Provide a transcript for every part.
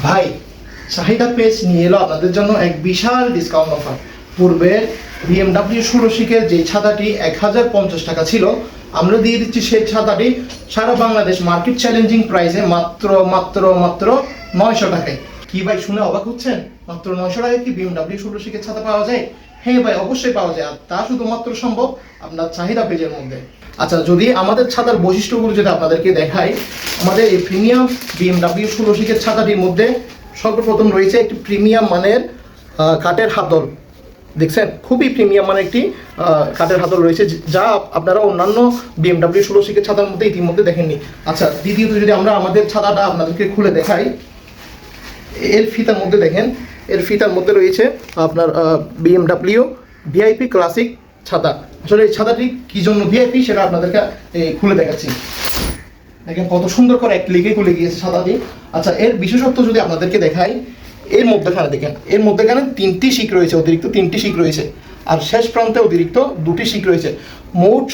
ভাই, চাহিদা পেজ নিয়ে এলো আপনাদের জন্য এক বিশাল ডিসকাউন্ট অফার। পূর্বে BMW 16 শিকের যে ছাতাটি 1050 টাকা ছিল, আমরা দিয়ে দিচ্ছি সেই ছাতাটি সারা বাংলাদেশ মার্কেট চ্যালেঞ্জিং প্রাইসে মাত্র মাত্র মাত্র 900 টাকায়। কি ভাই, শুনে অবাক হচ্ছেন? মাত্র 900 টাকায় কি BMW 16 শিকের ছাতা পাওয়া যায়? হ্যাঁ ভাই, অবশ্যই পাওয়া যায়। আর তা শুধুমাত্র সম্ভব আপনার চাহিদা পেজের মধ্যে। আচ্ছা, যদি আমাদের ছাতার বৈশিষ্ট্যগুলো যদি আপনাদেরকে দেখাই, আমাদের এই প্রিমিয়াম BMW 16 শিকের ছাতাটির মধ্যে সর্বপ্রথম রয়েছে একটি প্রিমিয়াম মানের কাঠের হাতল। দেখছেন, খুবই প্রিমিয়াম মানের একটি কাঠের হাতল রয়েছে, যা আপনারা অন্যান্য BMW 16 শিকের ছাতার মধ্যে ইতিমধ্যে দেখেননি। আচ্ছা, দ্বিতীয়ত যদি আমরা আমাদের ছাতাটা আপনাদেরকে খুলে দেখাই, এর ফিতার মধ্যে দেখেন, এর ফিতার মধ্যে রয়েছে আপনার BMW VIP ক্লাসিক ছাতা। আসলে এই ছাতাটি কি জন্য VIP সেটা আপনাদেরকে খুলে দেখাচ্ছি। দেখেন কত সুন্দর করে এক ক্লিকে খুলে গিয়েছে ছাতাটি। আচ্ছা, এর বিশেষত্ব যদি আপনাদেরকে দেখাই, এর মধ্যেখানে দেখেন, এর মধ্যেখানে 3টি শিক রয়েছে, অতিরিক্ত 3টি শিক রয়েছে, আর শেষ প্রান্তে অতিরিক্ত 2টি শিক রয়েছে।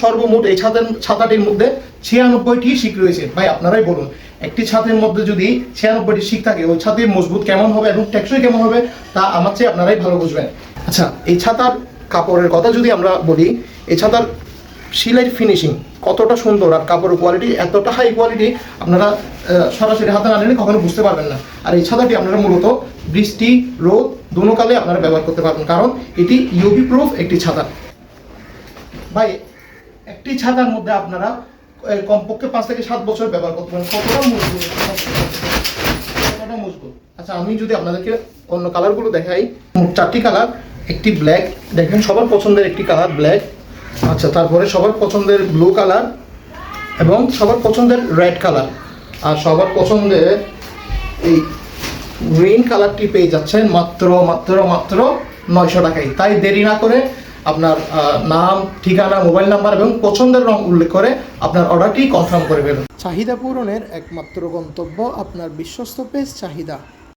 সর্বমোট এই ছাতাটির মধ্যে 96টি শিক রয়েছে। ভাই, আপনারাই বলুন, একটি ছাদের মধ্যে যদি 96টি শিক থাকে, ওই ছাদের মজবুত কেমন হবে এবং টেকসই কেমন হবে, তা আমার চেয়ে আপনারাই ভালো বুঝবেন। আচ্ছা, এই ছাতার কাপড়ের কথা যদি আমরা বলি, এই ছাতার সিলাইয়ের ফিনিশিং কতটা সুন্দর আর কাপড়ের কোয়ালিটি এতটা হাই কোয়ালিটি, আপনারা সরাসরি হাতে না নিলে কখনো বুঝতে পারবেন না। আর এই ছাতাটি আপনারা মূলত বৃষ্টি, রোদ দুনো কালে আপনারা ব্যবহার করতে পারবেন, কারণ এটি ইউভি প্রুফ একটি ছাতা। ভাই, একটি ছাতার মধ্যে আপনারা কমপক্ষে 5 থেকে 7 বছর ব্যবহার করতে পারেন। কতটা মজবুত, কতটা মজবুত। আচ্ছা, আমি যদি আপনাদেরকে অন্য কালারগুলো দেখাই, 4টি কালার, একটি ব্ল্যাক, দেখেন সবার পছন্দের একটি কালার ব্ল্যাক। আচ্ছা, তারপরে সবার পছন্দের ব্লু কালার এবং সবার পছন্দের রেড কালার, আর সবার পছন্দের এই গ্রিন কালারটি পেয়ে যাচ্ছেন মাত্র মাত্র মাত্র 900 টাকায়। তাই দেরি না করে আপনার নাম, ঠিকানা, মোবাইল নাম্বার এবং পছন্দের রং উল্লেখ করে আপনার অর্ডারটি কনফার্ম করে ফেলুন। চাহিদা পূরণের একমাত্র গন্তব্য আপনার বিশ্বস্ত পেজ চাহিদা।